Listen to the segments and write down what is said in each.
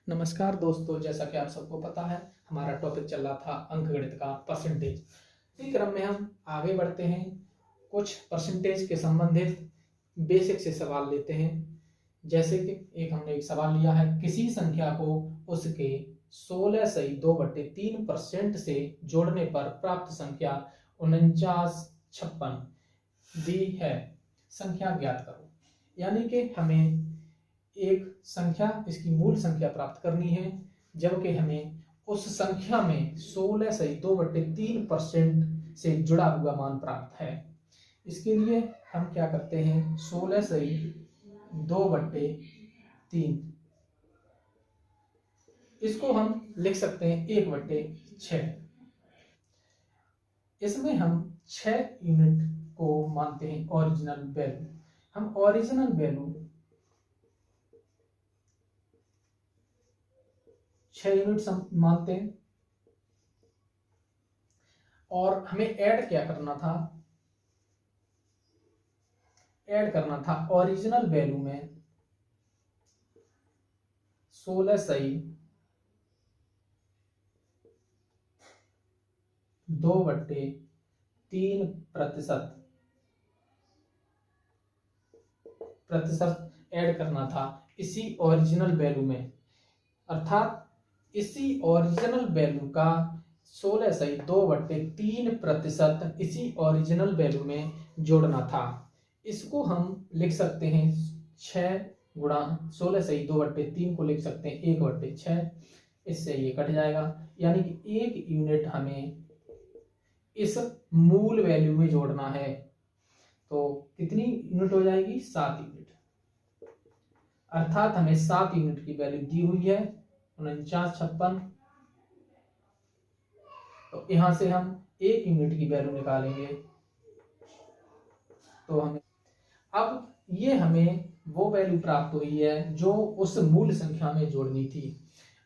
नमस्कार दोस्तों, जैसा कि आप सबको पता है हमारा टॉपिक चल रहा था अंकगणित का परसेंटेज। इसी क्रम में हम आगे बढ़ते हैं, कुछ परसेंटेज के संबंधित बेसिक से सवाल लेते हैं। जैसे कि हमने एक सवाल लिया है, किसी संख्या को उसके 16/2/3% से जोड़ने पर प्राप्त संख्या 4956 दी है, संख्या ज्ञात करो। यानी कि हमें एक संख्या, इसकी मूल संख्या प्राप्त करनी है, जबकि हमें उस संख्या में 16/2/3% से जुड़ा हुआ मान प्राप्त है। इसके लिए हम क्या करते हैं, 16/2/3 इसको हम लिख सकते हैं 1/6। इसमें हम 6 यूनिट को मानते हैं ओरिजिनल वैल्यू। हम ओरिजिनल वैल्यू 6 यूनिट मानते हैं और हमें ऐड क्या करना था, ऐड करना था ओरिजिनल वैल्यू में 16/2/3 प्रतिशत ऐड करना था इसी ओरिजिनल वैल्यू में, अर्थात इसी ओरिजिनल वैल्यू का 16/2/3% इसी ओरिजिनल वैल्यू में जोड़ना था। इसको हम लिख सकते हैं 6 गुणा 16/2/3 को लिख सकते हैं 1/6। इससे ये कट जाएगा, यानी कि 1 यूनिट हमें इस मूल वैल्यू में जोड़ना है। तो कितनी यूनिट हो जाएगी, 7 यूनिट। अर्थात हमें 7 यूनिट की वैल्यू दी हुई है 4956। तो यहां से हम 1 यूनिट की वैल्यू निकालेंगे, तो हमें अब ये हमें वो वैल्यू प्राप्त हुई है जो उस मूल संख्या में जोड़नी थी।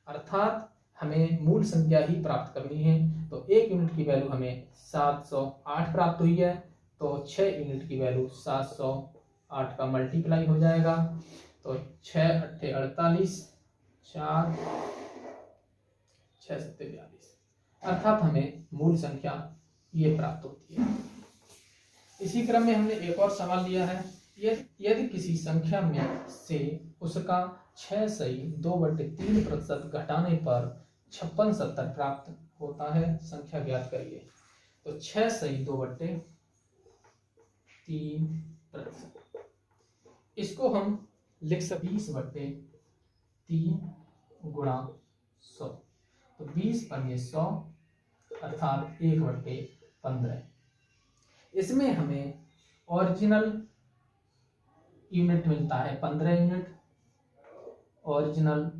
अर्थात हमें मूल संख्या ही प्राप्त करनी है। तो 1 यूनिट की वैल्यू हमें 708 प्राप्त हुई है, तो 6 यूनिट की वैल्यू 708 का मल्टीप्लाई हो जाएगा। तो 6 × 8 = 48, 4 6 × 7 = 42, अर्थात हमें मूल संख्या ये प्राप्त होती है। इसी क्रम में हमने एक और सवाल लिया है, यदि किसी संख्या में से उसका 6/2/3% घटाने पर 56/70 प्राप्त होता है, संख्या ज्ञात करिए। तो 6/2/3%, इसको हम लिख सकते 20/3 गुणा 100। तो 20 × 100 अर्थात 1/15। इसमें हमें ओरिजिनल यूनिट मिलता है 15 यूनिट, ओरिजिनल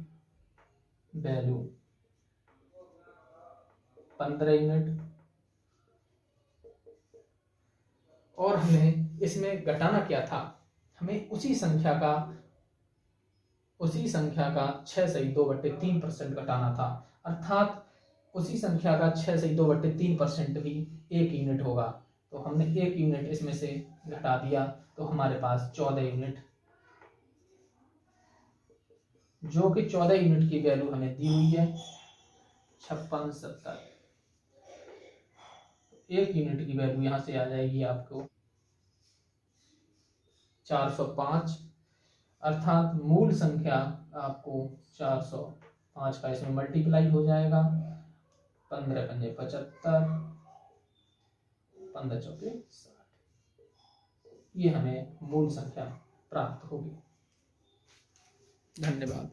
वैल्यू 15 यूनिट, और हमें इसमें घटाना क्या था, हमें उसी संख्या का 6/2/3% घटाना था। अर्थात उसी संख्या का 6/2/3% भी 1 यूनिट होगा। तो हमने 1 यूनिट इसमें से घटा दिया, तो हमारे पास 14 यूनिट, जो कि 14 यूनिट की वैल्यू हमें दी हुई है 56/70। 1 यूनिट की वैल्यू यहां से आ जाएगी आपको 405, अर्थात मूल संख्या आपको 405 का इसमें मल्टीप्लाई हो जाएगा। 15 × 5 = 75, 15 × 4 = 60। ये हमें मूल संख्या प्राप्त होगी। धन्यवाद।